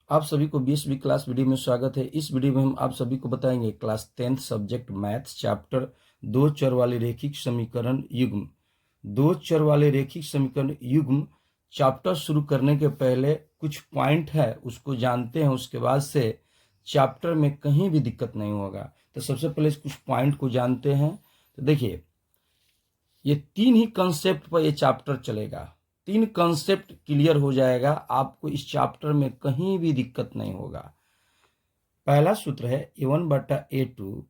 आप सभी को 20वीं क्लास वीडियो में स्वागत है। इस वीडियो में हम आप सभी को बताएंगे class 10th subject maths chapter दो चर वाले रेखिक समीकरण युग्म। दो चर वाले रेखिक समीकरण युग्म चैप्टर शुरू करने के पहले कुछ पॉइंट है उसको जानते हैं, उसके बाद से चैप्टर में कहीं भी दिक्कत नहीं होगा। तो सबसे पहले कुछ पॉइंट को जानते हैं। तो देखिए, ये तीन ही कंसेप्ट पर ये चैप्टर चलेगा। तीन कंसेप्ट क्लियर हो जाएगा, आपको इस चैप्टर में कहीं भी दिक्कत नहीं होगा। पहला सूत्र है a1/a2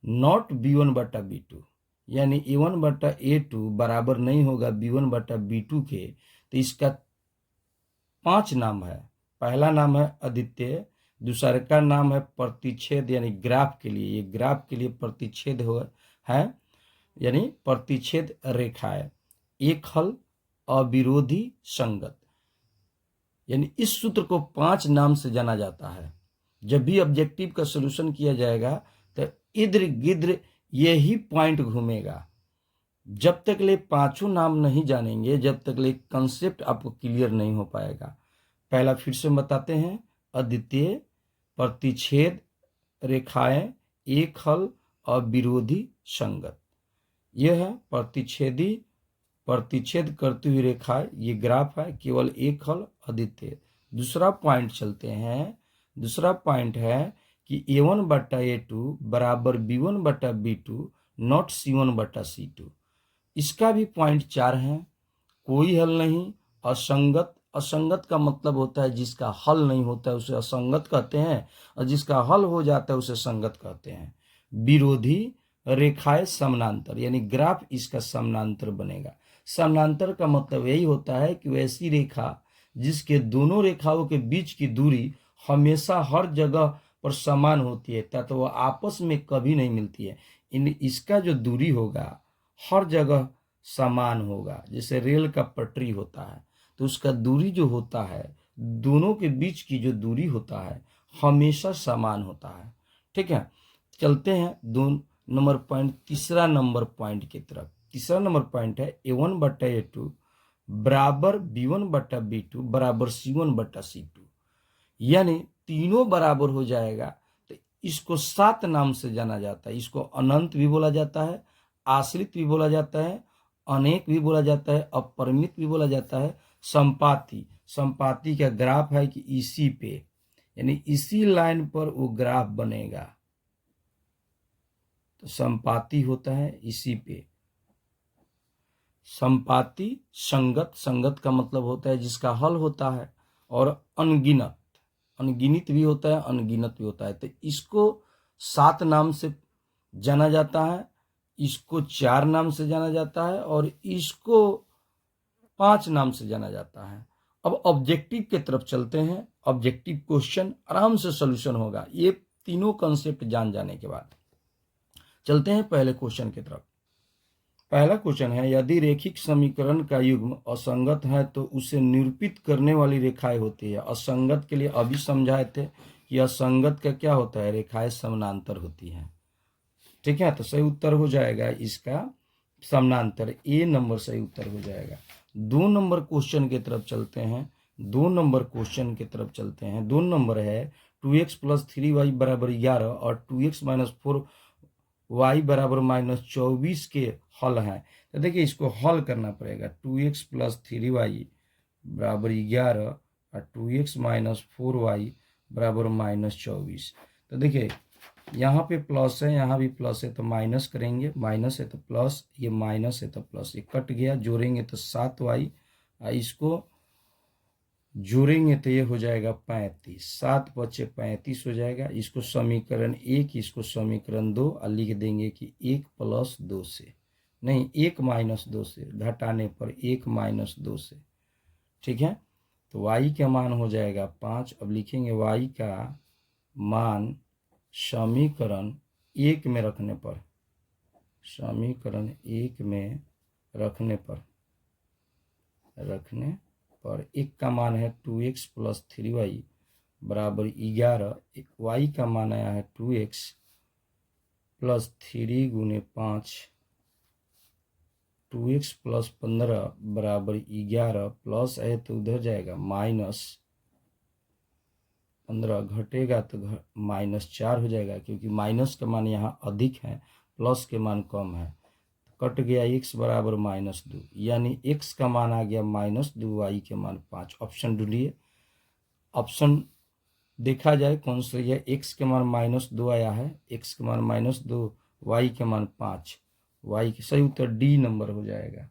नॉट b1/b2, यानी a1/a2 बराबर नहीं होगा b1/b2 के। तो इसका 5 नाम है। पहला नाम है अद्वितीय, दूसरे का नाम है प्रतिच्छेद, यानी ग्राफ के लिए, ये ग्राफ के लिए प्रतिच्छेद है, यानी प्रतिच्छेद रेखा है। एक हल, अविरोधी, संगत, यानी इस सूत्र को 5 नाम से जाना जाता है। जब भी ऑब्जेक्टिव का सॉल्यूशन किया जाएगा तो इधर गिद्र यही पॉइंट घूमेगा। जब तक ले पांचों नाम नहीं जानेंगे, जब तक ले कंसेप्ट आपको क्लियर नहीं हो पाएगा। पहला फिर से बताते हैं, अद्वितीय, प्रतिच्छेद रेखाएं, एक हल, अविरोधी, संगत। यह है प्रतिच्छेद करती हुई रेखा, ये ग्राफ है, केवल एक हल, अद्वितीय। दूसरा पॉइंट चलते हैं। दूसरा पॉइंट है कि a1/a2 बराबर b1/b2 नॉट c1/c2। इसका भी पॉइंट 4 है। कोई हल नहीं, असंगत। असंगत का मतलब होता है जिसका हल नहीं होता है उसे असंगत कहते हैं, और जिसका हल हो जाता है उसे संगत कहते हैं। विरोधी, रेखाएं समानांतर, यानी ग्राफ इसका समानांतर बनेगा। समानांतर का मतलब यही होता है कि वैसी रेखा जिसके दोनों रेखाओं के बीच की दूरी हमेशा हर जगह पर समान होती है, तथा वह आपस में कभी नहीं मिलती है। इसका जो दूरी होगा हर जगह समान होगा। जैसे रेल का पटरी होता है तो उसका दूरी जो होता है, दोनों के बीच की जो दूरी होता है हमेशा समान होता है। ठीक है, चलते हैं 2 नंबर पॉइंट, तीसरा नंबर पॉइंट की तरफ। तीसरा नंबर पॉइंट है a1/a2 बराबर b1/b2 बराबर c1/c2, यानी तीनों बराबर हो जाएगा। तो इसको 7 नाम से जाना जाता है। इसको अनंत भी बोला जाता है, आश्रित भी बोला जाता है, अनेक भी बोला जाता है, अपरिमित भी बोला जाता है, संपाती। संपाती का ग्राफ है कि इसी पे, यानी इसी लाइन पर वो ग्राफ बनेगा, तो संपाती होता है इसी पे। संपाती, संगत। संगत का मतलब होता है जिसका हल होता है, और अनगिनत। अनगिनत भी होता है, अनगिनत भी होता है। तो इसको 7 नाम से जाना जाता है, इसको 4 नाम से जाना जाता है, और इसको 5 नाम से जाना जाता है। अब ऑब्जेक्टिव की तरफ चलते हैं। ऑब्जेक्टिव क्वेश्चन आराम से सॉल्यूशन होगा ये तीनों कंसेप्ट जान जाने के बाद। चलते हैं पहले क्वेश्चन की तरफ। पहला क्वेश्चन है, यदि रेखिक समीकरण का युग्म असंगत है तो उसे निरूपित करने वाली रेखाएं होती है। असंगत के लिए अभी समझाए थे कि असंगत का क्या होता है, रेखाएं समानांतर होती हैं। ठीक है, तो सही उत्तर हो जाएगा इसका समानांतर, ए नंबर सही उत्तर हो जाएगा। 2 नंबर क्वेश्चन की तरफ चलते हैं। 2 नंबर क्वेश्चन की तरफ चलते हैं। 2 नंबर है 2x + 3y बराबर 11 और 2x - 4y बराबर -24 के हल हैं। तो देखिए, इसको हल करना पड़ेगा। 2x + 3y बराबर 11 और 2x - 4y बराबर -24। तो देखिए, यहाँ पे प्लस है, यहाँ भी प्लस है, तो माइनस करेंगे। माइनस है तो प्लस, ये माइनस है तो प्लस, ये कट गया। जोड़ेंगे तो 7y, इसको जोड़ेंगे तो ये हो जाएगा 35। 7 बचे 35 हो जाएगा। इसको समीकरण 1, इसको समीकरण 2, और लिख देंगे कि 1 + 2 से, नहीं 1 - 2 से, घटाने पर 1 - 2 से। ठीक है, तो y का मान हो जाएगा 5। अब लिखेंगे y का मान समीकरण 1 में रखने पर, समीकरण 1 में रखने पर 1 का मान है 2x + 3y बराबर 11। y का मान आया है 2x + 3 × 5, 2x + 15 बराबर 11, प्लस है तो उधर जाएगा माइनस 15 घटेगा तो -4 हो जाएगा, क्योंकि माइनस का मान यहाँ अधिक है, प्लस के मान कम है। कट गया x बराबर -2, यानी x का मान आ गया -2, y के मान 5। ऑप्शन ढूंढिए। ऑप्शन देखा जाए कौन सा है। x के मान -2 आया है, x के मान -2, y के मान 5, y के सही उत्तर डी नंबर हो जाएगा।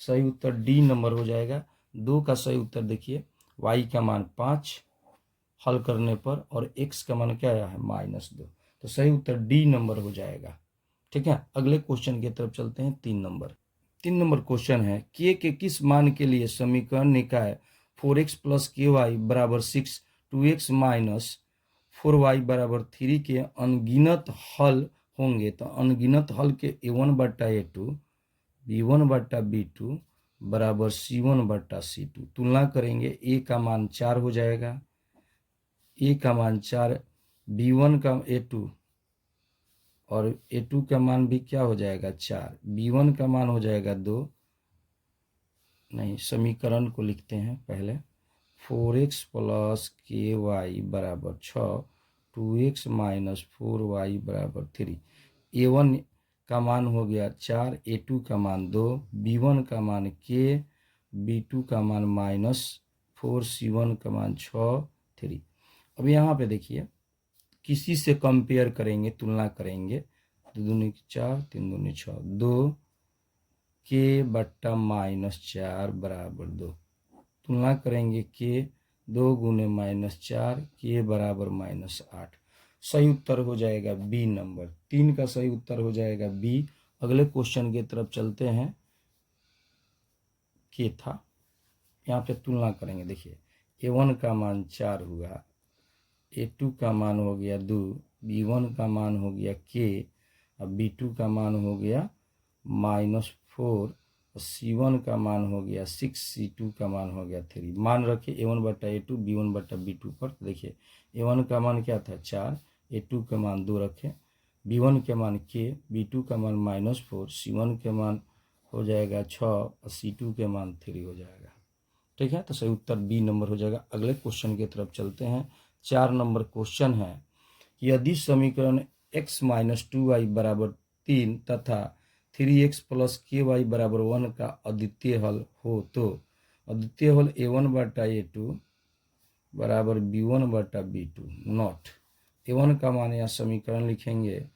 सही उत्तर डी नंबर हो जाएगा। 2 का सही उत्तर देखिए, y का मान 5 हल करने पर, और x का मान क्या आया है -2, तो सही उत्तर डी नंबर हो जाएगा। ठीक है, अगले क्वेश्चन की तरफ चलते हैं। 3 नंबर क्वेश्चन है, के किस मान के लिए समीकरण निकाय 4x + ky बराबर 6, 2x - 4y बराबर 3 के अनगिनत हल होंगे। तो अनगिनत हल के a1/a2, b1/b2 बराबर c1/c2 तुलना करेंगे। a का मान 4 हो जाएगा, a का मान 4, b1 का a2 और a2 का मान भी क्या हो जाएगा 4, b1 का मान हो जाएगा 2। नहीं, समीकरण को लिखते हैं पहले। 4x + ky बराबर 6, 2x - 4y बराबर 3। a1 का मान हो गया 4, a2 का मान 2, b1 का मान k, b2 का मान -4, c1 का मान 6, 3। अब यहाँ पे देखिए, किसी से कंपेयर करेंगे, तुलना करेंगे। 2 दूनी 4, 3 दूनी 6, 2 k बट्टा -4 बराबर 2। तुलना करेंगे k 2 गुने -4, k बराबर -8। सही उत्तर हो जाएगा बी नंबर। 3 का सही उत्तर हो जाएगा बी। अगले क्वेश्चन की तरफ चलते हैं। k था, यहाँ पे तुलना करेंगे। देखिए, a1 का मान 4 हुआ, a2 का मान हो गया 2, b1 का मान हो गया k, और b2 का मान हो गया -4, c1 का मान हो गया 6, c2 का मान हो गया 3। मान रखे a1/a2, b1/b2 पर। देखिए, a1 का मान क्या था 4, a2 का मान 2 रखे, b1 के मान k, b2 का मान -4, c1 के मान हो जाएगा 6, और c2 के मान 3 हो जाएगा। ठीक है, तो सही उत्तर बी नंबर हो जाएगा। अगले क्वेश्चन की तरफ चलते हैं। 4 नंबर क्वेश्चन है, यदि समीकरण x - 2y बराबर 3 तथा 3x + ky बराबर 1 का अद्वितीय हल हो, तो अद्वितीय हल a1/a2 बराबर b1/b2 नॉट। a1 का मान यहाँ समीकरण लिखेंगे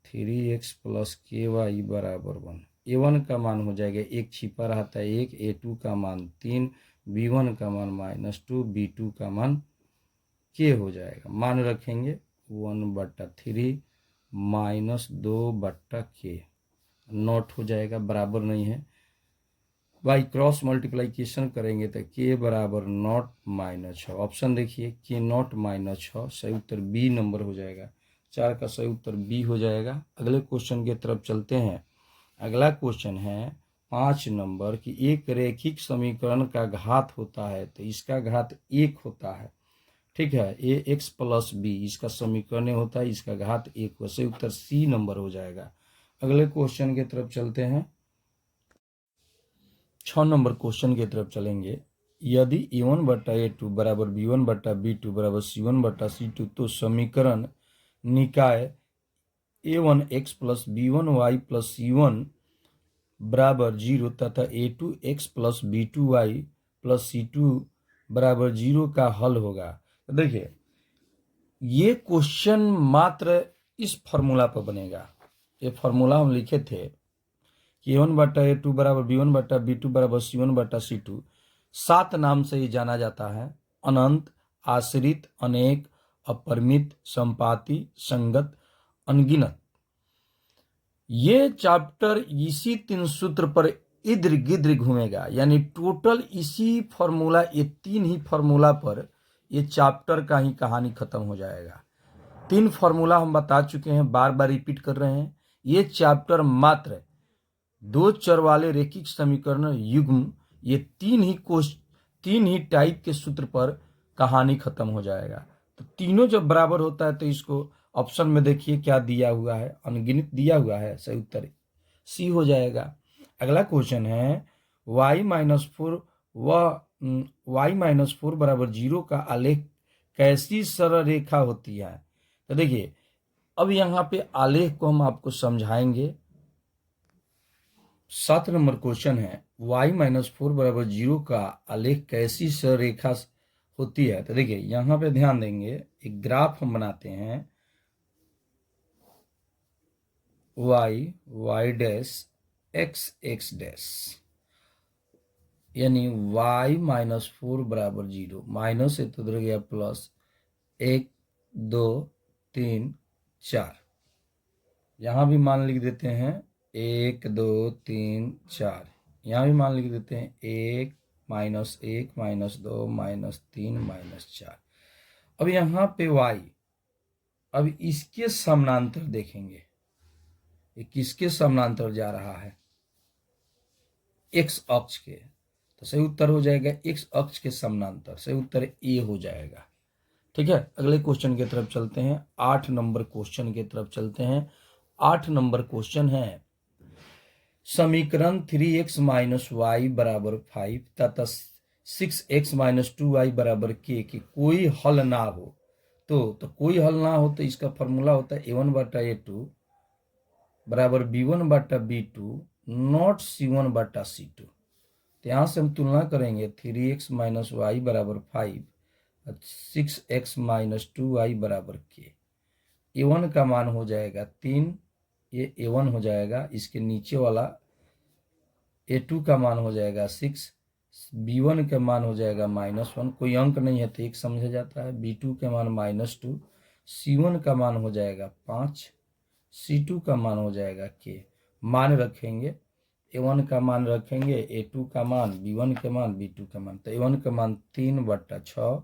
3x + ky बराबर 1। a1 का मान हो जाएगा, एक छिपा रहता है 1, a2 का मान 3, b1 का मान -2, b2 का मान k हो जाएगा। मान रखेंगे 1/3 -2/k नॉट हो जाएगा, बराबर नहीं है। बाई क्रॉस मल्टीप्लाइकेशन करेंगे तो k बराबर नॉट -6। ऑप्शन देखिए, k नॉट -6, सही उत्तर बी नंबर हो जाएगा। 4 का सही उत्तर बी हो जाएगा। अगले क्वेश्चन की तरफ चलते हैं। अगला क्वेश्चन है 5 नंबर की, एक रैखिक समीकरण का घात होता है तो इसका घात 1 होता है। ठीक है, ax + b इसका समीकरण होता है, इसका घात 1 हो। सही उत्तर सी नंबर हो जाएगा। अगले क्वेश्चन की तरफ चलते हैं। 6 नंबर क्वेश्चन की तरफ चलेंगे। यदि a1/a2 बराबर b1/b2 बराबर c1/c2, तो समीकरण निकाय a1x + b1y + c1 बराबर 0 तथा a2x + b2y + c2 बराबर 0 का हल होगा। तो देखिए, ये क्वेश्चन मात्र इस फॉर्मूला पर बनेगा। ये फॉर्मूला हम लिखे थे कि a1/a2 बराबर b1/b2 बराबर c1/c2। 7 नाम से ही जाना जाता है: अनंत, आश्रित, अनेक, अपरिमित, संपाती, संगत, अनगिनत। ये चैप्टर इसी 3 सूत्र पर इर्द गिर्द घूमेगा, यानी टोटल इसी फॉर्मूला, ये 3 ही फॉर्मूला पर ये चैप्टर का ही कहानी खत्म हो जाएगा। 3 फॉर्मूला हम बता चुके हैं, बार बार रिपीट कर रहे हैं। ये चैप्टर मात्र 2 चर वाले रैखिक समीकरण युग्म, ये 3 ही टाइप के सूत्र पर कहानी खत्म हो जाएगा। तो तीनों जब बराबर होता है तो इसको ऑप्शन में देखिए क्या दिया हुआ है, अनगिनत दिया हुआ है। सही उत्तर सी हो जाएगा। अगला क्वेश्चन है y - 4 बराबर 0 का आलेख कैसी सरल रेखा होती है। तो देखिए अब यहाँ पे आलेख को हम आपको समझाएंगे। 7 नंबर क्वेश्चन है y-4 बराबर 0 का आलेख कैसी सरल रेखा होती है। तो देखिए यहाँ पे ध्यान देंगे, एक ग्राफ हम बनाते हैं y डैश x डैश, यानी y-4 बराबर 0, माइनस से तो उधर गया प्लस, 1 2 3 4, यहाँ भी मान लिख देते हैं 1 2 3 4, यहाँ भी मान लिख देते हैं 1 -1 -2 -3 -4। अब यहाँ पे y, अब इसके समानांतर देखेंगे, ये किसके समानांतर जा रहा है, x अक्ष के, तो सही उत्तर हो जाएगा x अक्ष के समानांतर, सही उत्तर ए हो जाएगा। ठीक है, अगले क्वेश्चन की तरफ चलते हैं, 8 नंबर क्वेश्चन की तरफ चलते हैं। 8 नंबर क्वेश्चन है समीकरण 3x - y बराबर 5 तथा 6x - 2y बराबर k की कोई हल ना हो, तो कोई हल ना हो तो इसका फॉर्मूला होता है a1/a2 बराबर b1/b2 नॉट c1/c2। तो यहाँ से हम तुलना करेंगे 3x - y बराबर 5, 6x - 2y बराबर k। a1 का मान हो जाएगा 3, ये a1 हो जाएगा, इसके नीचे वाला a2 का मान हो जाएगा 6, b1 का मान हो जाएगा -1, कोई अंक नहीं है तो एक समझा जाता है, b2 का मान -2, c1 का मान हो जाएगा 5, c2 का मान हो जाएगा k। मान रखेंगे, a1 का मान रखेंगे, a2 का मान, b1 का मान, b2 का मान, तो a1 का मान 3/6,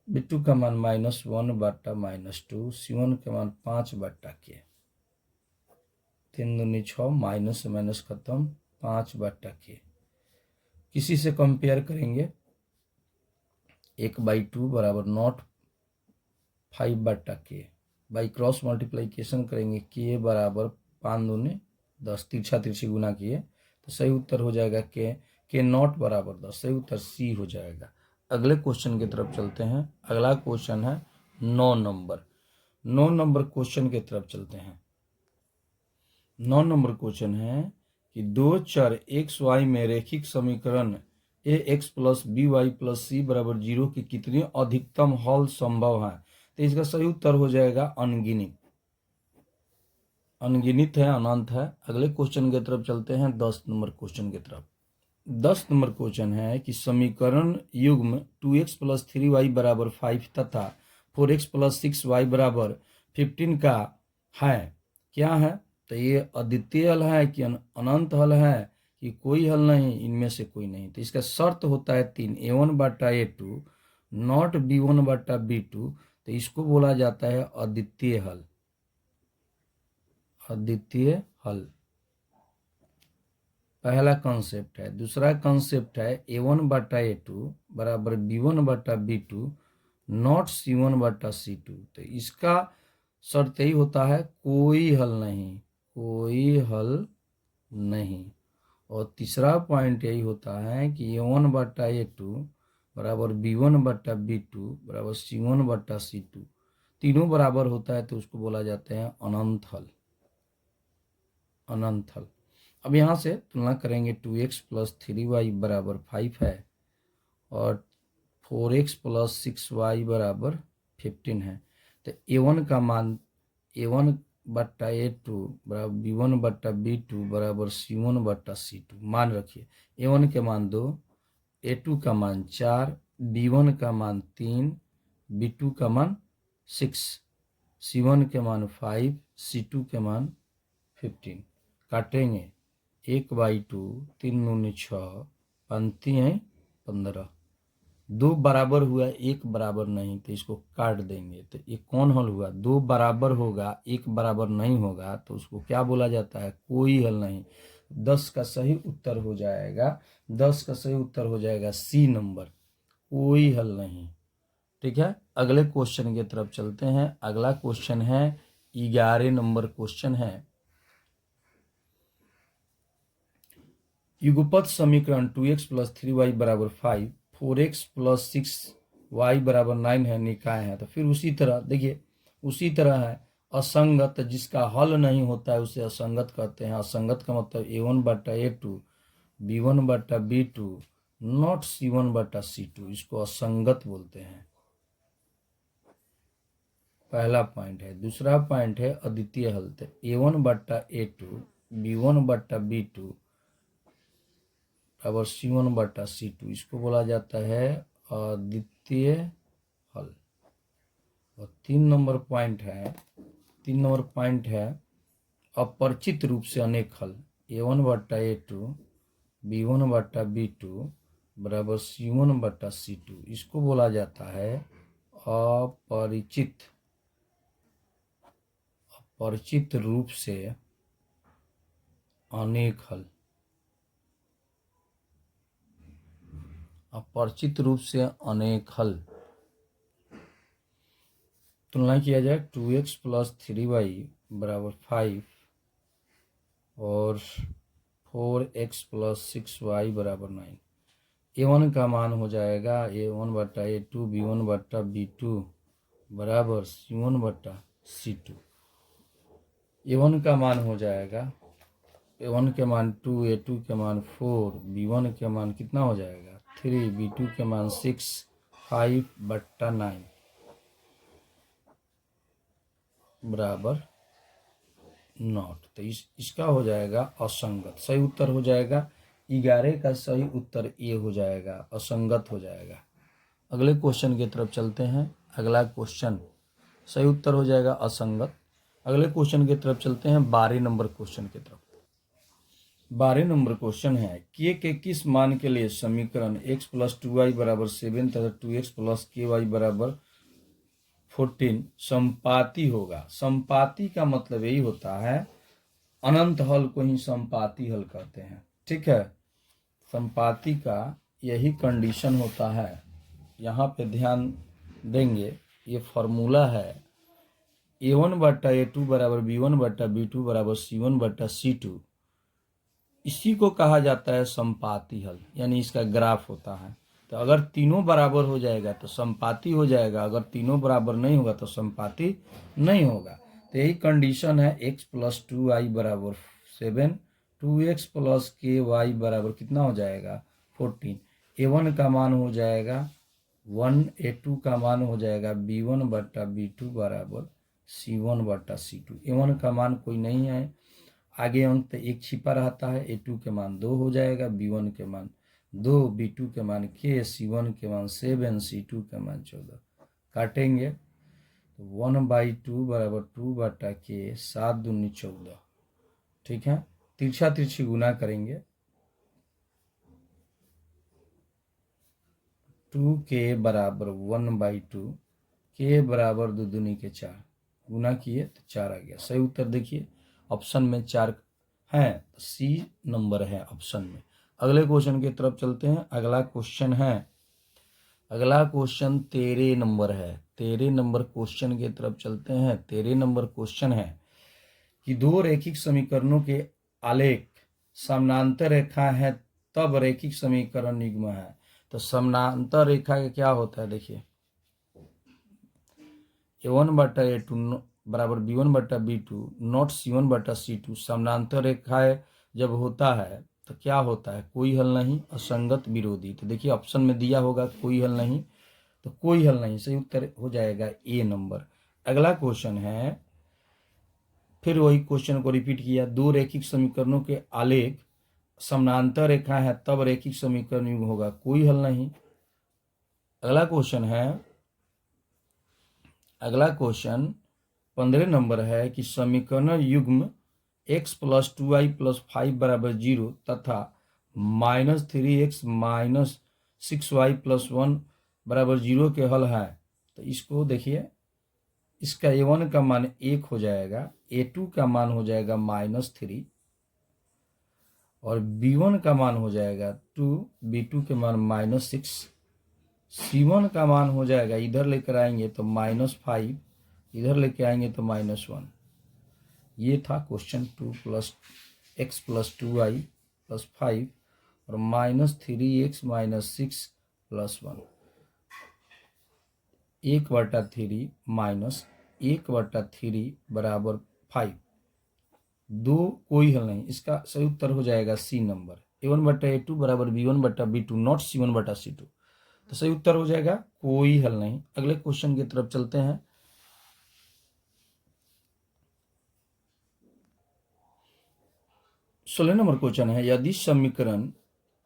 b2 का मान -1/-2, c1 का मान 5/k। 3 दूनी 6, माइनस से माइनस खत्म, 5/k। किसी से कंपेयर करेंगे, 1/2 बराबर not 5/k, by cross multiplication करेंगे, k बराबर 5 दूनी 10, तिरछा तिरछी गुना किए तो सही उत्तर हो जाएगा k नॉट बराबर 10, सही उत्तर सी हो जाएगा। अगले क्वेश्चन की तरफ चलते हैं। अगला क्वेश्चन है 9 नंबर क्वेश्चन की तरफ चलते हैं। 9 नंबर क्वेश्चन है कि दो चर एक्स वाई में रैखिक समीकरण ax + by + c बराबर 0 की कितनी अधिकतम हल संभव है। तो इसका सही उत्तर हो जाएगा अनगिनत। अनगिनत है, अनंत है। अगले क्वेश्चन की तरफ चलते हैं, 10 नंबर क्वेश्चन की तरफ। 10 नंबर क्वेश्चन है कि समीकरण युग्म 2x + 3y बराबर 5 तथा 4x + 6y बराबर 15 का है, क्या है। तो ये अद्वितीय हल है कि अनंत हल है कि कोई हल नहीं, इनमें से कोई नहीं। तो इसका शर्त होता है 3, a1/a2 नॉट b1/b2, तो इसको बोला जाता है अद्वितीय हल। अद्वितीय हल पहला कॉन्सेप्ट है। दूसरा कॉन्सेप्ट है a1/a2 बराबर b1/b2 नॉट c1/c2। तो इसका शर्त यही होता है कोई हल नहीं, कोई हल नहीं। और तीसरा पॉइंट यही होता है कि a1/a2 बराबर b1/b2 बराबर c1/c2, तीनों बराबर होता है तो उसको बोला जाते हैं अनंत हल। अनंत हल। अब यहाँ से तुलना करेंगे, 2x + 3y बराबर 5 है और 4x + 6y बराबर 15 है। तो a1 का मान a1/a2 बराबर b1/b2 बराबर c1/c2। मान रखिए, a1 के मान 2, a2 का मान 4, b1 का मान 3, b2 का मान 6, c1 के मान 5, c2 के मान 15। काटेंगे, 1/2, 3 दूनी 6, पंक्ति है 15, 2 बराबर हुआ, 1 बराबर नहीं, तो इसको काट देंगे। तो ये कौन हल हुआ, 2 बराबर होगा 1 बराबर नहीं होगा तो उसको क्या बोला जाता है, कोई हल नहीं। 10 का सही उत्तर हो जाएगा, 10 का सही उत्तर हो जाएगा सी नंबर, कोई हल नहीं। ठीक है, अगले क्वेश्चन की तरफ चलते हैं। अगला क्वेश्चन है 11 नंबर क्वेश्चन है, युगपत समीकरण 2x + 3y बराबर 5, 4x + 6 y बराबर 9 है, निकाय है। तो फिर उसी तरह देखिए, उसी तरह है असंगत, जिसका हल नहीं होता है उसे असंगत कहते हैं। असंगत का मतलब a1/a2 b1/b2 नॉट c1/c2, इसको असंगत बोलते हैं। पहला पॉइंट है। दूसरा पॉइंट है अद्वितीय हल। a1/a2 b1/b2 बराबर c1/c2, इसको बोला जाता है अद्वितीय हल। और 3 नंबर पॉइंट है अपरिचित रूप से अनेक हल। a1/a2 b1/b2 बराबर c1/c2, इसको बोला जाता है अपरिचित रूप से अनेक हल। अपरिचित रूप से अनेक हल। तुलना किया जाए 2x + 3y बराबर 5 और 4x + 6y बराबर 9। a1 का मान हो जाएगा a1/a2 b1/b2 बराबर c1/c2। a1 का मान हो जाएगा, a1 के मान 2, a2 के मान 4, b1 के मान कितना हो जाएगा 3, b2 के मान 6, 5/9 बराबर नॉट। तो इसका हो जाएगा असंगत। सही उत्तर हो जाएगा 11 का सही उत्तर ए हो जाएगा, असंगत हो जाएगा। अगले क्वेश्चन की तरफ चलते हैं। अगला क्वेश्चन सही उत्तर हो जाएगा असंगत। अगले क्वेश्चन की तरफ चलते हैं 12 नंबर क्वेश्चन की तरफ। 12 नंबर क्वेश्चन है के किस मान के लिए समीकरण x + 2y बराबर 7 तथा 2x + ky बराबर 14 संपाती होगा। संपाती का मतलब यही होता है, अनंत हल को ही संपाती हल कहते हैं। ठीक है, संपाती का यही कंडीशन होता है। यहाँ पे ध्यान देंगे, ये फॉर्मूला है a1/a2 बराबर b1/b2 बराबर c1/c2। इसी को कहा जाता है संपाती हल, यानी इसका ग्राफ होता है। तो अगर तीनों बराबर हो जाएगा तो संपाती हो जाएगा, अगर तीनों बराबर नहीं होगा तो संपाती नहीं होगा। तो यही कंडीशन है x + 2y बराबर 7, 2x + ky बराबर कितना हो जाएगा 14। a1 का मान हो जाएगा 1, a2 का मान हो जाएगा b1/b2 बराबर c1/c2। a1 का मान कोई नहीं है, आगे अंक पे एक छिपा रहता है। a2 के मान 2 हो जाएगा, b1 के मान 2, b2 के मान k, c1 के मान 7, c2 के मान 14। काटेंगे तो 1/2 बराबर 2/k, 7 दूनी 14। ठीक है, तिरछा तिरछी गुना करेंगे 2k बराबर 1/2, k बराबर 2 दूनी के 4, गुना किए तो 4 आ गया। सही उत्तर देखिए ऑप्शन में 4 है, सी नंबर है ऑप्शन में। अगले क्वेश्चन की तरफ चलते हैं। अगला क्वेश्चन 13 नंबर है। 13 नंबर क्वेश्चन की तरफ चलते हैं। 13 नंबर क्वेश्चन है कि दो रैखिक समीकरणों के आलेख समानांतर रेखा है तब रैखिक समीकरण युग्म है। तो समानांतर रेखा का क्या होता है, देखिए a1/a2 बराबर b1/b2 नॉट c1/c2। समानांतर रेखाएं जब होता है तो क्या होता है, कोई हल नहीं, असंगत, विरोधी। तो देखिए ऑप्शन में दिया होगा कोई हल नहीं, तो कोई हल नहीं, सही उत्तर हो जाएगा ए नंबर। अगला क्वेश्चन है, फिर वही क्वेश्चन को रिपीट किया, दो रैखिक समीकरणों के आलेख समानांतर रेखा है तब रैखिक समीकरण युग्म होगा, कोई हल नहीं। अगला क्वेश्चन 15 नंबर है कि समीकरण युग्म x + 2y + 5 बराबर 0 तथा -3x - 6y + 1 बराबर 0 के हल है। तो इसको देखिए, इसका a1 का मान 1 हो जाएगा, a2 का मान हो जाएगा -3 और b1 का मान हो जाएगा 2, b2 के मान -6, c1 का मान हो जाएगा, इधर लेकर आएंगे तो -5, इधर लेके आएंगे तो -1। ये था क्वेश्चन 2 + x + 2y + 5 और -3x - 6 + 1। 1/3 माइनस 1/3 बराबर 5। दो कोई हल नहीं, इसका सही उत्तर हो जाएगा सी नंबर। A1/A2 बराबर B1/B2 नॉट C1/C2। तो सही उत्तर हो जाएगा कोई हल नहीं। अगले क्वेश्चन की तरफ चलते हैं। सोलह नंबर क्वेश्चन है, यदि समीकरण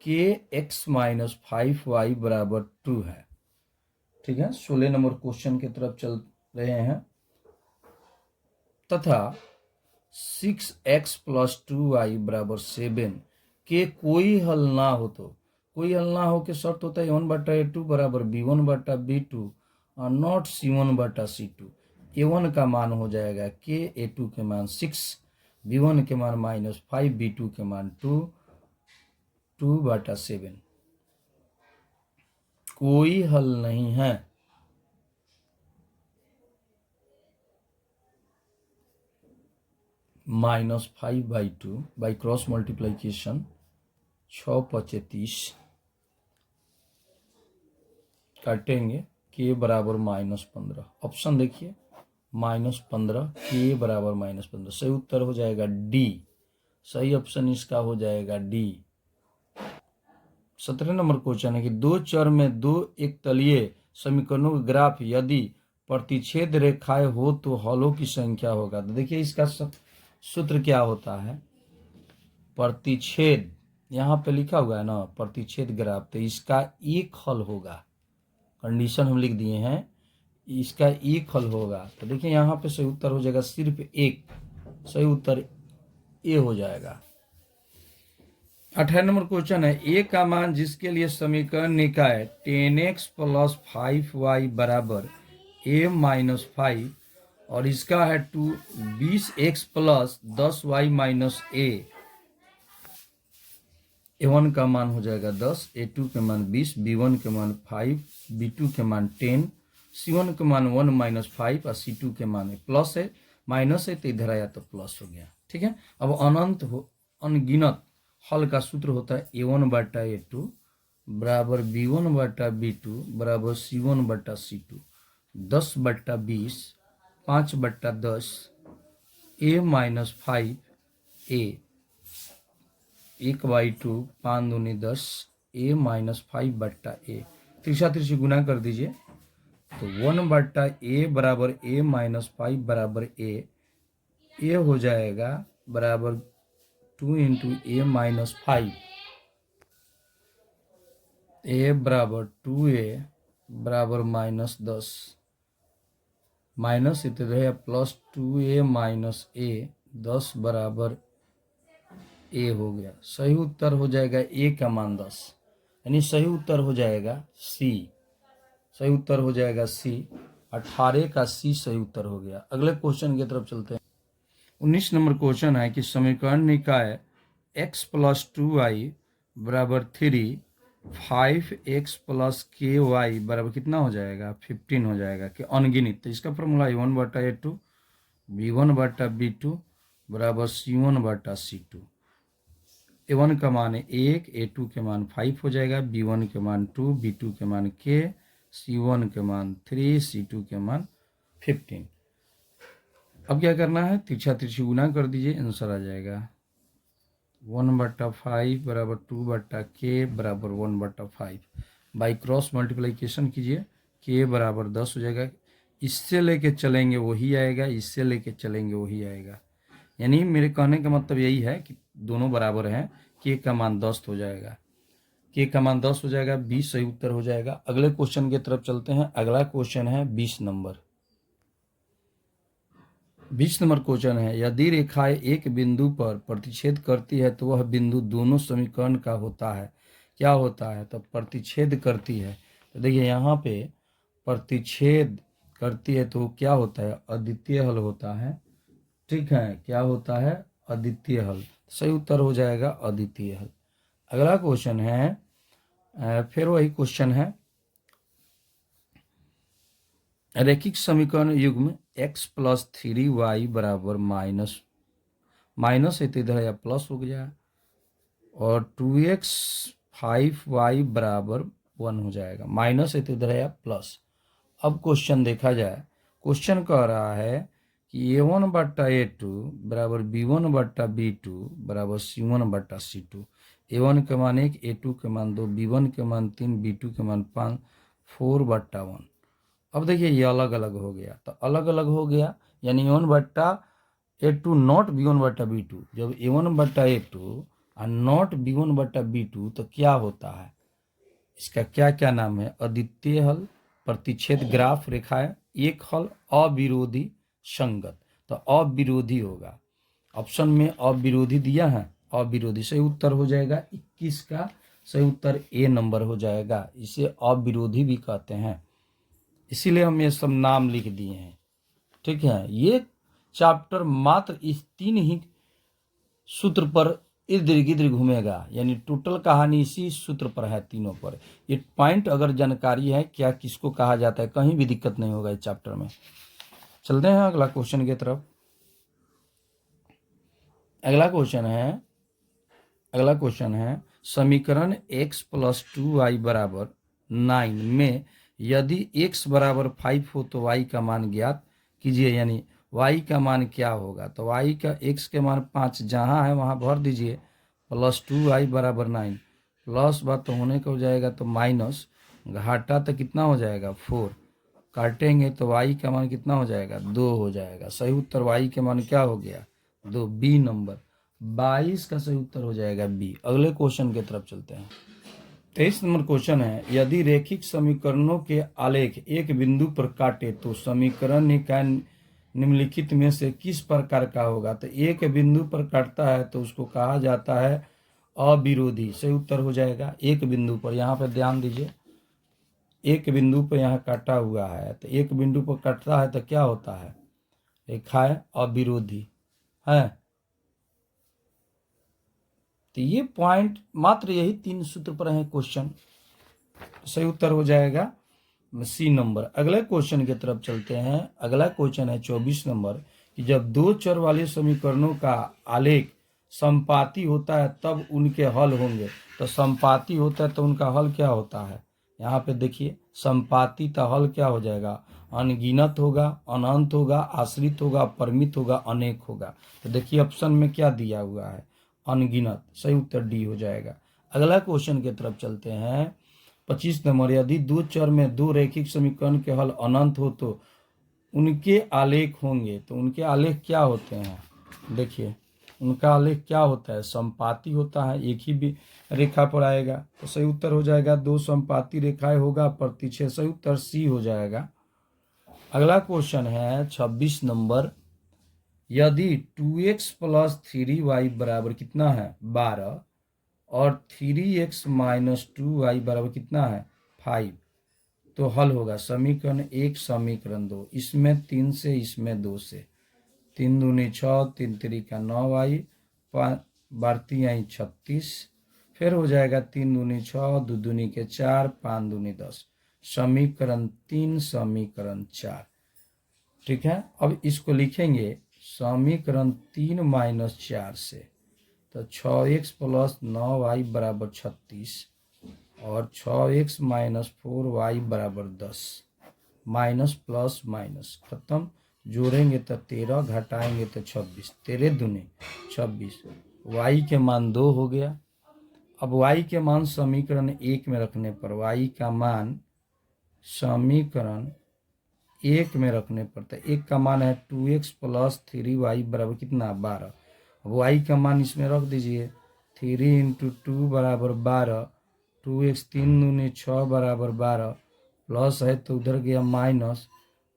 के एक्स माइनस 5y बराबर 2 है। ठीक है, 16 नंबर क्वेश्चन की तरफ चल रहे हैं। तथा 6x प्लस 2y बराबर 7 के कोई हल ना हो, तो कोई हल ना हो के शर्त होता है A1/A2 बराबर B1/B2 और नॉट C1/C2। A1 का मान हो जाएगा के, A2 के मान 6, B1 के मान -5, B2 के मान 2/7। कोई हल नहीं है। -5/2 बाई क्रॉस मल्टीप्लीकेशन 6×5 काटेंगे, के बराबर -15। ऑप्शन देखिए, -15, के बराबर -15। सही उत्तर हो जाएगा डी। सही ऑप्शन इसका हो जाएगा डी। 17 नंबर क्वेश्चन है कि दो चर में दो एक तलीय समीकरणों का ग्राफ यदि प्रतिच्छेद रेखाएं हो तो हलों की संख्या होगा। तो देखिए इसका सूत्र क्या होता है। प्रतिच्छेद यहाँ पे लिखा हुआ है ना, प्रतिच्छेद ग्राफ, तो इसका एक हल होगा। कंडीशन हम लिख दिए हैं, इसका एक हल होगा। तो देखिए यहाँ पे सही उत्तर हो जाएगा सिर्फ एक। सही उत्तर ए हो जाएगा। 18 नंबर क्वेश्चन है, ए का मान जिसके लिए समीकरण निकाय 10x प्लस 5y बराबर a-5 और इसका है 20x plus 10y minus a। A1 का मान हो जाएगा 10, A2 के मान 20, B1 के मान 5, B2 के मान 10, C1 के मान 1 - 5 और C2 के मान प्लस है, माइनस है तो इधर आया तो प्लस हो गया। ठीक है, अब अनगिनत हल का सूत्र होता है A1/A2 बराबर B1/B2 बराबर C1/C2 10/20 5/10 a-5 a 1/2 5 दूनी 10 a-5/a। तिरछा गुना कर दीजिए तो 1/a बराबर a-5 बराबर a हो जाएगा बराबर 2 × a-5। a बराबर 2a बराबर -10 माइनस इतना रहे प्लस 2a - a 10 बराबर ए हो गया। सही उत्तर हो जाएगा ए का मान 10, यानी सही उत्तर हो जाएगा सी। सही उत्तर हो जाएगा सी। 18 का सी सही उत्तर हो गया। अगले क्वेश्चन की तरफ चलते हैं। 19 नंबर क्वेश्चन है कि समीकरण निकाय x प्लस 2y बराबर 3, 5x प्लस के वाई बराबर कितना हो जाएगा 15 हो जाएगा कि अनगिनत। तो इसका फॉर्मूला A1/A2 B1/B2 बराबर C1/C2। A1 का मान 1, A2 के मान 5 हो जाएगा, B1 के मान 2, B2 के मान K, C1 के मान 3, C2 के मान 15। अब क्या करना है, तिरछी गुना कर दीजिए, आंसर आ जाएगा 1/5 बराबर 2/K बराबर 1/5। बाई क्रॉस मल्टीप्लिकेशन कीजिए, K बराबर 10 हो जाएगा। इससे लेके चलेंगे वही आएगा, इससे लेके चलेंगे वही आएगा। यानी मेरे कहने का मतलब यही है कि दोनों बराबर हैं। K का मान 10 हो जाएगा, K का मान 10 हो जाएगा, 20 सही उत्तर हो जाएगा। अगले क्वेश्चन की तरफ चलते हैं। अगला क्वेश्चन है 20 नंबर। 20 नंबर क्वेश्चन है, यदि रेखाएं एक बिंदु पर प्रतिच्छेद करती है तो वह बिंदु दोनों समीकरण का होता है। क्या होता है, तो प्रतिच्छेद करती है। तो देखिए यहाँ पे प्रतिच्छेद करती है तो क्या होता है, अद्वितीय हल होता है। ठीक है, क्या होता है, अद्वितीय हल। सही उत्तर हो जाएगा अद्वितीय हल। अगला क्वेश्चन है, फिर वही क्वेश्चन है, रैखिक समीकरण युग्म x प्लस 3y बराबर माइनस है तो इधर या प्लस हो गया, और 2x 5y बराबर 1 हो जाएगा, माइनस है तो इधर या प्लस। अब क्वेश्चन देखा जाए, क्वेश्चन कह रहा है कि A1 बट्टा A2 बराबर B1 बट्टा B2 बराबर C1 बट्टा C2। A1 के मान 1, A2 के मान 2, B1 के मान 3, B2 के मान 5, 4 बट्टा 1। अब देखिए ये अलग अलग हो गया, तो अलग अलग हो गया यानी A1 बट्टा A2 नॉट B1 बट्टा B2। जब A1 बट्टा A2 और नॉट B1 बट्टा B2 तो क्या होता है, इसका क्या क्या नाम है? अद्वितीय हल, प्रतिच्छेद ग्राफ रेखाएं, एक हल, अविरोधी, संगत। तो अविरोधी होगा, ऑप्शन में अविरोधी दिया है, अविरोधी सही उत्तर हो जाएगा। 21 का सही उत्तर ए नंबर हो जाएगा। इसे अविरोधी भी कहते हैं, इसीलिए हम ये सब नाम लिख दिए हैं। ठीक है, ये चैप्टर मात्र इस 3 ही सूत्र पर इर्द गिर्द घूमेगा, यानी टोटल कहानी इसी सूत्र पर है, तीनों पर। ये पॉइंट अगर जानकारी है क्या किसको कहा जाता है, कहीं भी दिक्कत नहीं होगा इस चैप्टर में। चलते हैं अगला क्वेश्चन की तरफ। अगला क्वेश्चन है समीकरण x प्लस 2y बराबर 9 में यदि x बराबर 5 हो तो y का मान ज्ञात कीजिए, यानी y का मान क्या होगा। तो y का x के मान 5 जहाँ है वहाँ भर दीजिए, प्लस 2y बराबर 9, प्लस बात तो होने का हो जाएगा तो माइनस, घाटा तो कितना हो जाएगा 4, काटेंगे तो y का मान कितना हो जाएगा 2 हो जाएगा। सही उत्तर y के मान क्या हो गया 2, बी नंबर। 22 का सही उत्तर हो जाएगा बी। अगले क्वेश्चन की तरफ चलते हैं। 23 नंबर क्वेश्चन है यदि रैखिक समीकरणों के आलेख एक बिंदु पर काटे तो समीकरण निकाय निम्नलिखित में से किस प्रकार का होगा। तो एक बिंदु पर काटता है तो उसको कहा जाता है अविरोधी। सही उत्तर हो जाएगा एक बिंदु पर। यहाँ पर ध्यान दीजिए, एक बिंदु पर यहाँ काटा हुआ है, तो एक बिंदु पर काटता है तो क्या होता है, रेखाएं अविरोधी है। तो ये पॉइंट मात्र यही 3 सूत्र पर है क्वेश्चन, सही उत्तर हो जाएगा सी नंबर। अगले क्वेश्चन की तरफ चलते हैं। अगला क्वेश्चन है 24 नंबर कि जब दो चर वाले समीकरणों का आलेख संपाती होता है तब उनके हल होंगे। तो संपाती होता है तो उनका हल क्या होता है, यहाँ पे देखिए संपाती का हल क्या हो जाएगा, अनगिनत होगा, अनंत होगा, आश्रित होगा, परिमित होगा, अनेक होगा। तो देखिए ऑप्शन में क्या दिया हुआ है, अनगिनत। सही उत्तर डी हो जाएगा। अगला क्वेश्चन की तरफ चलते हैं। 25 नंबर यदि दो चर में दो रैखिक समीकरण के हल अनंत हो तो उनके आलेख होंगे। तो उनके आलेख क्या होते हैं, देखिए उनका आलेख क्या होता है, संपाती होता है, एक ही भी रेखा पर आएगा। तो सही उत्तर हो जाएगा 2 संपाती रेखाएं होगा, प्रतिच्छेद। सही उत्तर सी हो जाएगा। अगला क्वेश्चन है 26 नंबर यदि 2x प्लस 3y बराबर कितना है 12 और 3x माइनस 2y बराबर कितना है 5 तो हल होगा समीकरण 1 समीकरण 2। इसमें 3 से, इसमें 2 से, 3 दूनी 6, 3 3 9y, 5 आई 36, फिर हो जाएगा 3 दूनी 6, 2 दूनी 4, 5 दूनी 10, समीकरण 3 समीकरण 4। ठीक है, अब इसको लिखेंगे समीकरण 3 माइनस 4 से, तो 6x प्लस 9y बराबर 36 और 6x माइनस 4y बराबर 10, माइनस प्लस माइनस खत्म, जोड़ेंगे तो 13, घटाएंगे तो 26, 13 दूनी 26, y के मान 2 हो गया। अब y के मान समीकरण 1 में रखने पर y का मान समीकरण 1 में रखने पर, तो 1 का मान है 2x प्लस 3y बराबर कितना 12। अब y का मान इसमें रख दीजिए, 3 इंटू 2 बराबर 12, 2x 3 दूनी 6 बराबर 12, प्लस है तो उधर गया माइनस,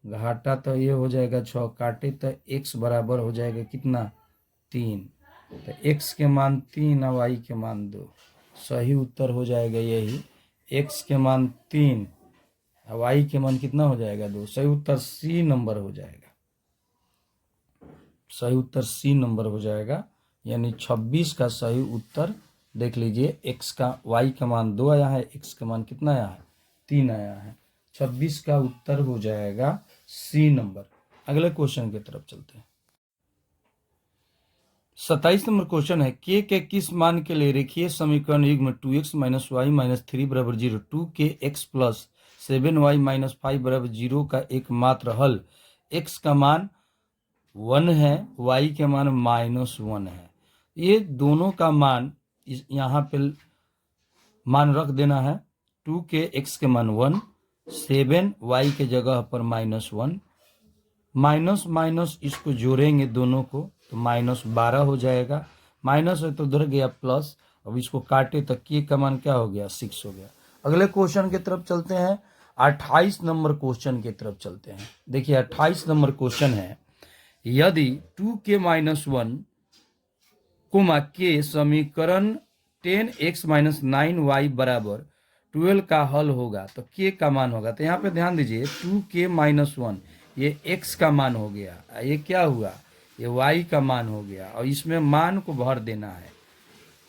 घाटा तो ये हो जाएगा 6, काटे तो x बराबर हो जाएगा कितना 3। तो x के मान 3 और y के मान 2। सही उत्तर हो जाएगा यही, x के मान 3 और y के मान कितना हो जाएगा 2। सही उत्तर सी नंबर हो जाएगा। सही उत्तर सी नंबर हो जाएगा, यानी 26 का सही उत्तर देख लीजिए, x का y का मान 2 आया है, x का मान कितना आया है 3 आया है। 26 का उत्तर हो जाएगा सी नंबर। अगले क्वेश्चन की तरफ चलते हैं। 27 नंबर क्वेश्चन है k के किस मान के लिए रेखीय समीकरण युग्म 2x माइनस वाई माइनस 3 बराबर 0, 2 के x प्लस 7y माइनस 5 बराबर 0 का एकमात्र हल। x का मान 1 है, y के मान -1 है। ये दोनों का मान यहाँ पे मान रख देना है। 2 के x के मान 1, 7 y के जगह पर -1, माइनस माइनस इसको जोड़ेंगे दोनों को तो -12 हो जाएगा। माइनस है तो उधर गया प्लस। अब इसको काटे तो k का मान क्या हो गया, 6 हो गया। अगले क्वेश्चन की तरफ चलते हैं। 28 नंबर क्वेश्चन की तरफ चलते हैं। देखिए 28 नंबर क्वेश्चन है, यदि 2k - 1 कोमा k समीकरण 10x - 9y बराबर 12 का हल होगा तो k का मान होगा। तो यहाँ पे ध्यान दीजिए 2k - 1 ये x का मान हो गया, ये क्या हुआ, ये y का मान हो गया, और इसमें मान को भर देना है।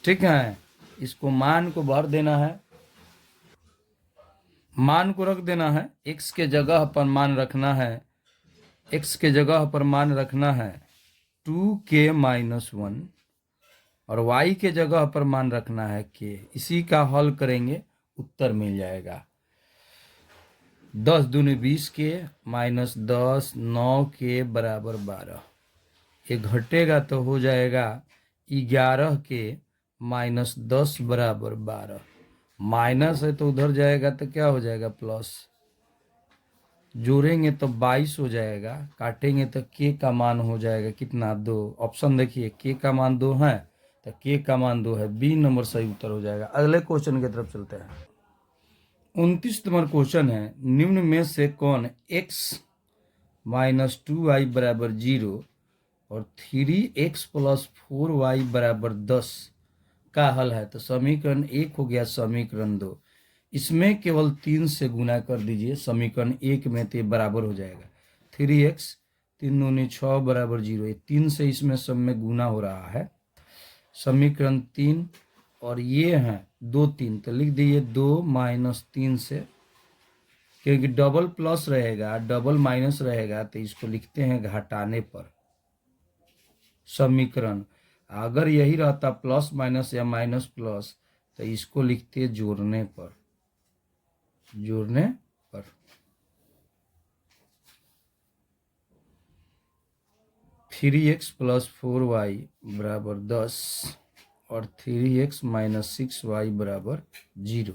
ठीक है, इसको मान को भर देना है, मान को रख देना है। x के जगह पर मान रखना है, x के जगह पर मान रखना है 2k - 1 और y के जगह पर मान रखना है k। इसी का हल करेंगे, उत्तर मिल जाएगा। 10 दूनी 20 के -10 9 के बराबर 12। ये घटेगा तो हो जाएगा 11 के -10 बराबर 12। माइनस है तो उधर जाएगा तो क्या हो जाएगा, प्लस। जोड़ेंगे तो 22 हो जाएगा, काटेंगे तो के का मान हो जाएगा कितना, 2। ऑप्शन देखिए के का मान 2 है तो के का मान 2 है, बी नंबर सही उत्तर हो जाएगा। अगले क्वेश्चन की तरफ चलते हैं। 29 नंबर क्वेश्चन है, निम्न में से कौन x - 2y बराबर 0 और 3x + 4y बराबर 10 का हल है। तो समीकरण 1 हो गया, समीकरण 2 इसमें केवल 3 से गुना कर दीजिए। समीकरण 1 में तो बराबर हो जाएगा 3x 3 दूनी 6 बराबर 0। ये 3 से इसमें सब में गुना हो रहा है। समीकरण 3 और ये हैं 2 3 तो लिख दीजिए 2 - 3 से, क्योंकि डबल प्लस रहेगा डबल माइनस रहेगा तो इसको लिखते हैं घटाने पर। समीकरण अगर यही रहता प्लस माइनस या माइनस प्लस तो इसको लिखते जोड़ने पर, जोड़ने पर। थ्री एक्स + 4y बराबर 10 और 3x - 6y बराबर 0।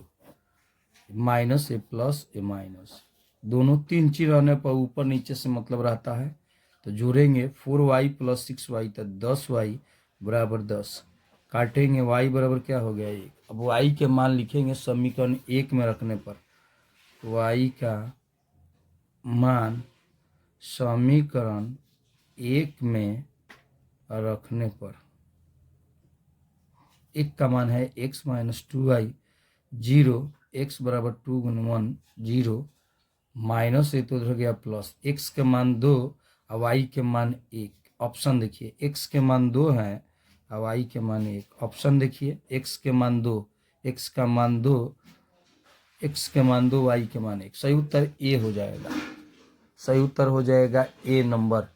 माइनस ए प्लस ए माइनस, दोनों 3 चीज रहने पर ऊपर नीचे से मतलब रहता है। तो जोड़ेंगे 4y + 6y तो 10y बराबर 10। काटेंगे y बराबर क्या हो गया, 1। अब y के मान लिखेंगे समीकरण 1 में रखने पर। y का मान समीकरण 1 में रखने पर 1 का मान है x - 2y 0, x बराबर 2 × 1 0, माइनस है तो उधर गया प्लस। x के मान 2 और y के मान 1। ऑप्शन देखिए x के मान 2 है और y के मान 1। ऑप्शन देखिए x के मान 2, x का मान 2, x के मान 2, y के मान 1। सही उत्तर ए हो जाएगा, सही उत्तर हो जाएगा ए नंबर।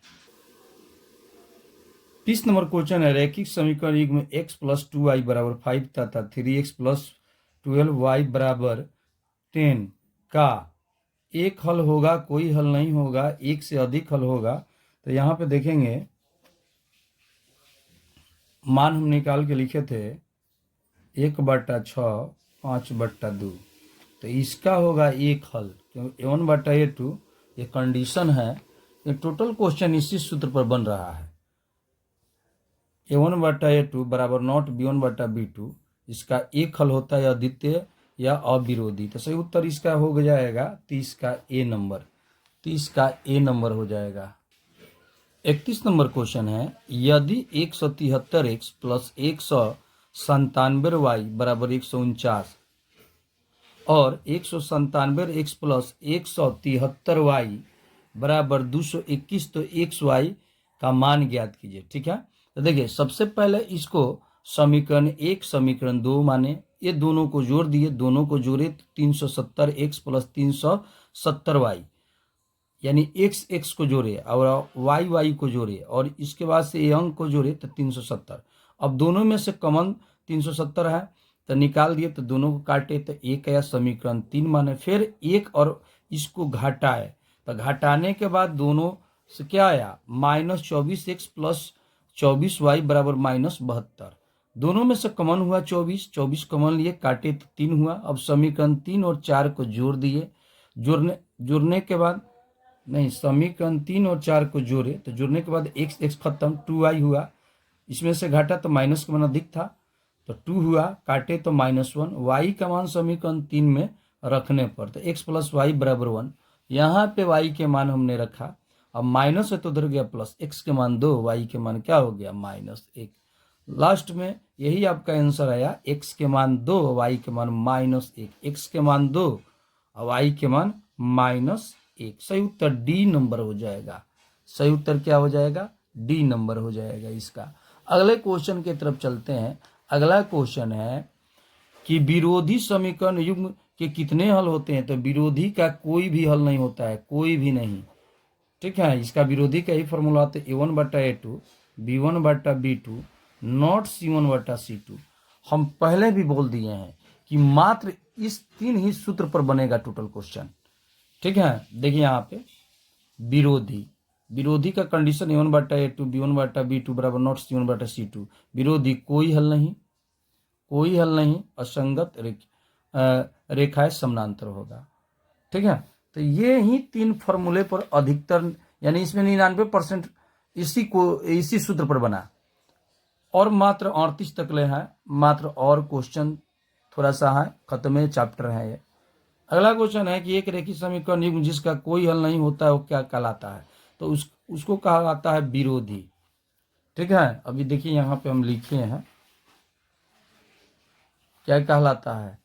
30 नंबर क्वेश्चन है, रैखिक समीकरण युग्म में x + 2y बराबर 5 तथा 3x + 12y बराबर 10 का एक हल होगा, कोई हल नहीं होगा, एक से अधिक हल होगा। तो यहाँ पे देखेंगे मान हम निकाल के लिखे थे 1/6 5/2। तो इसका होगा एक हल, क्योंकि a1/a2 ये कंडीशन है। ये टोटल क्वेश्चन इसी सूत्र पर बन रहा है। a1/a2 बराबर नॉट b1/b2। इसका एक हल होता है अद्वितीय या अविरोधी। तो सही उत्तर इसका हो जाएगा 30 का ए नंबर, 30 का ए नंबर हो जाएगा। 31 नंबर क्वेश्चन है, यदि 173x + 197y बराबर 149 और 197x + 173y बराबर 221 तो xy का मान ज्ञात कीजिए। ठीक है, तो देखिए सबसे पहले इसको समीकरण 1 समीकरण 2 माने, ये दोनों को जोड़ दिए, दोनों को जोड़े तो 370x + 370y, यानी x को जोड़े और y को जोड़े और इसके बाद से ये अंक को जोड़े तो 370। अब दोनों में से कॉमन 370 है तो निकाल दिए, तो दोनों को काटे तो एक आया, समीकरण 3 माने। फिर एक और इसको घटाए, तो घटाने के बाद दोनों से क्या आया, -24x प्लस 24y बराबर -72। दोनों में से कॉमन हुआ 24 कॉमन लिए, काटे तो 3 हुआ। अब समीकरण 3 और 4 को जोड़ दिए, जोड़ने के बाद नहीं, समीकरण 3 और 4 को जोड़े, तो जोड़ने के बाद x खत्म, 2y हुआ। इसमें से घटा तो माइनस का मान अधिक था, तो 2 हुआ, काटे तो -1। y का मान समीकरण 3 में रखने पर तो x प्लस वाई बराबर 1। यहाँ पे y के मान हमने रखा, अब माइनस है तो उधर गया प्लस, x के मान 2, y के मान क्या हो गया, -1। लास्ट में यही आपका आंसर आया, x के मान 2, y के मान -1। x के मान 2 और y के मान -1। सही उत्तर डी नंबर हो जाएगा। सही उत्तर क्या हो जाएगा, डी नंबर हो जाएगा इसका। अगले क्वेश्चन की तरफ चलते हैं। अगला क्वेश्चन है कि विरोधी समीकरण युग्म के कितने हल होते हैं। तो विरोधी का कोई भी हल नहीं होता है, कोई भी नहीं। ठीक है, इसका विरोधी का ही फॉर्मूला होता है a1/a2 b1/b2 नॉट c1/c2। हम पहले भी बोल दिए हैं कि मात्र इस 3 ही सूत्र पर बनेगा टोटल क्वेश्चन। ठीक है, देखिए यहाँ पे विरोधी का कंडीशन a1/a2 b1/b2 बराबर नॉट c1/c2। विरोधी कोई हल नहीं, असंगत रेखाएं समानांतर होगा। ठीक है, तो ये ही 3 फॉर्मूले पर अधिकतर, यानी इसमें 99% इसी सूत्र पर बना। और मात्र 38 तक ले है, मात्र और क्वेश्चन थोड़ा सा है, खत्म है, चैप्टर है ये। अगला क्वेश्चन है कि एक रेखीय समीकरण युग्म जिसका कोई हल नहीं होता है वो क्या कहलाता है। तो उसको कहा जाता है विरोधी। ठीक है, अभी देखिए यहाँ पे हम लिखे हैं क्या कहलाता है,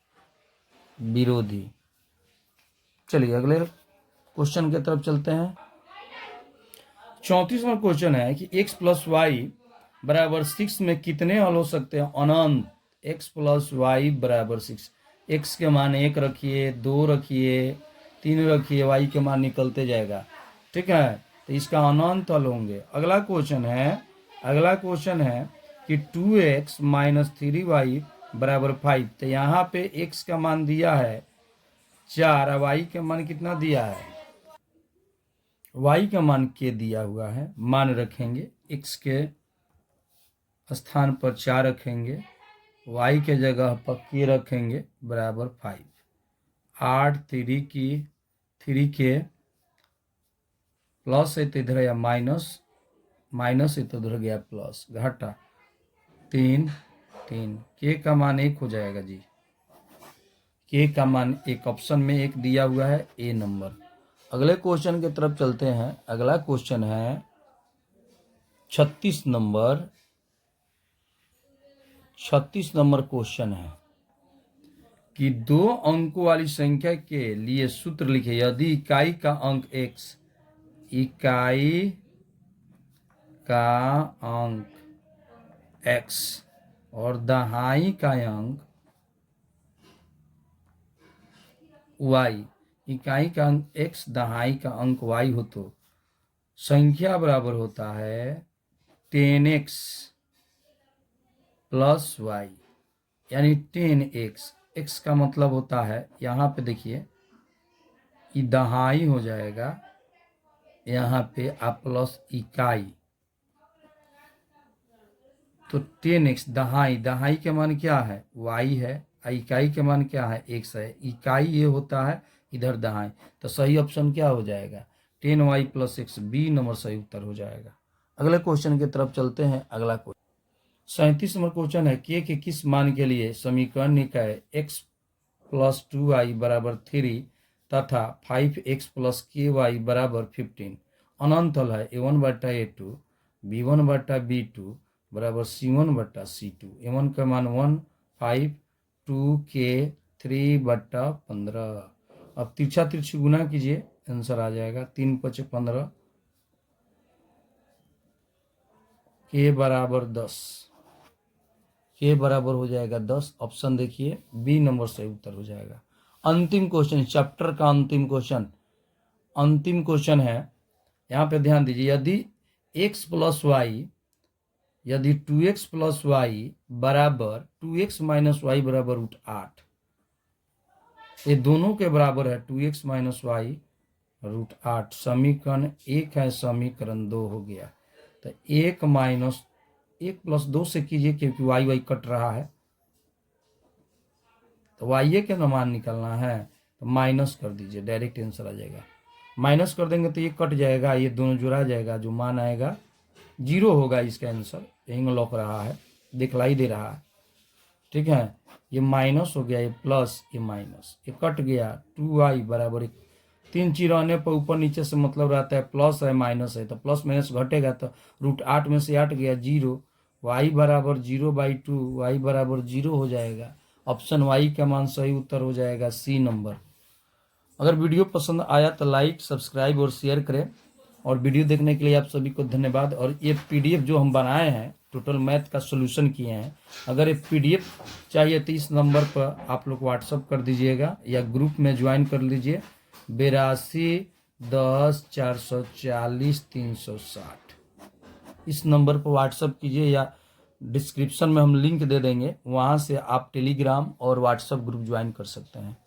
विरोधी। चलिए अगले क्वेश्चन की तरफ चलते हैं। 34वां क्वेश्चन है कि x प्लस वाई बराबर 6 में कितने हल हो सकते हैं, अनंत। x प्लस वाई बराबर 6, x के मान 1 रखिए, 2 रखिए, 3 रखिए, y के मान निकलते जाएगा। ठीक है, तो इसका अनंत हल होंगे। अगला क्वेश्चन है कि 2x माइनस 3y बराबर 5। तो यहाँ पे x का मान दिया है 4 और y का मान कितना दिया है, y का मान k दिया हुआ है। मान रखेंगे, x के स्थान पर 4 रखेंगे, y के जगह पर k रखेंगे, बराबर 5। 8 3 के प्लस है तो इधर या माइनस है तो उधर गया प्लस, घटा 3 के का मान 1 हो जाएगा जी। के का मान 1 ऑप्शन में 1 दिया हुआ है, ए नंबर। अगले क्वेश्चन की तरफ चलते हैं। अगला क्वेश्चन है 36 नंबर क्वेश्चन है कि 2 अंकों वाली संख्या के लिए सूत्र लिखे। यदि इकाई का अंक x और दहाई का अंक y, इकाई का अंक x, दहाई का अंक y हो तो संख्या बराबर होता है 10x प्लस y, यानी 10x। x का मतलब होता है, यहाँ पे देखिए ये दहाई हो जाएगा, यहाँ पे आप प्लस इकाई, तो 10x दहाई के मान क्या है, y है, इकाई के मान क्या है, x है। इकाई ये होता है, इधर दहाई, तो सही ऑप्शन क्या हो जाएगा, 10y plus x, B number सही उत्तर हो जाएगा। अगले क्वेश्चन की तरफ चलते हैं। अगला क्वेश्चन 37 नंबर क्वेश्चन है, k के किस मान के लिए समीकरण निकाय x प्लस 2y बराबर 3 तथा 5x प्लस ky बराबर 15 अनंत हल है। a1/a2 b1/b2 बराबर c1/c2। a1 का मान 1, 5, 2k 3/15। अब तिरछी गुना कीजिए, आंसर आ जाएगा 3 × 5 = 15, k बराबर 10, के बराबर हो जाएगा 10। ऑप्शन देखिए बी नंबर सही उत्तर हो जाएगा। अंतिम क्वेश्चन, चैप्टर का अंतिम क्वेश्चन है, यहाँ पे ध्यान दीजिए। यदि x प्लस वाई यदि 2x प्लस वाई बराबर 2x माइनस वाई बराबर √8, ये दोनों के बराबर है 2x माइनस वाई √8। समीकरण 1 है, समीकरण 2 हो गया। तो 1 माइनस 1 प्लस 2 से कीजिए, क्योंकि वाई वाई कट रहा है, तो वाई के मान निकलना है, तो माइनस कर दीजिए, डायरेक्ट आंसर आ जाएगा। माइनस कर देंगे तो ये कट जाएगा, ये दोनों जुड़ा जाएगा, जो मान आएगा 0 होगा। इसका आंसर यहीं लौक रहा है, दिखलाई दे रहा है। ठीक है, ये माइनस हो गया, ये प्लस, ये माइनस, ये कट गया। 2y बराबर 3 चीज रहने पर ऊपर नीचे से मतलब रहता है प्लस है माइनस है, तो प्लस माइनस घटेगा, तो √8 में से 8 गया 0। y बराबर 0/2, y बराबर 0 हो जाएगा। ऑप्शन वाई का मान सही उत्तर हो जाएगा, सी नंबर। अगर वीडियो पसंद आया तो लाइक, सब्सक्राइब और शेयर करें। और वीडियो देखने के लिए आप सभी को धन्यवाद। और ये पीडीएफ जो हम बनाए हैं, टोटल मैथ का सॉल्यूशन किए हैं, अगर ये पीडीएफ चाहिए तो इस नंबर पर आप लोग व्हाट्सअप कर दीजिएगा या ग्रुप में ज्वाइन कर लीजिए, 8210440360। इस नंबर पर व्हाट्सअप कीजिए या डिस्क्रिप्शन में हम लिंक दे देंगे, वहाँ से आप टेलीग्राम और व्हाट्सअप ग्रुप ज्वाइन कर सकते हैं।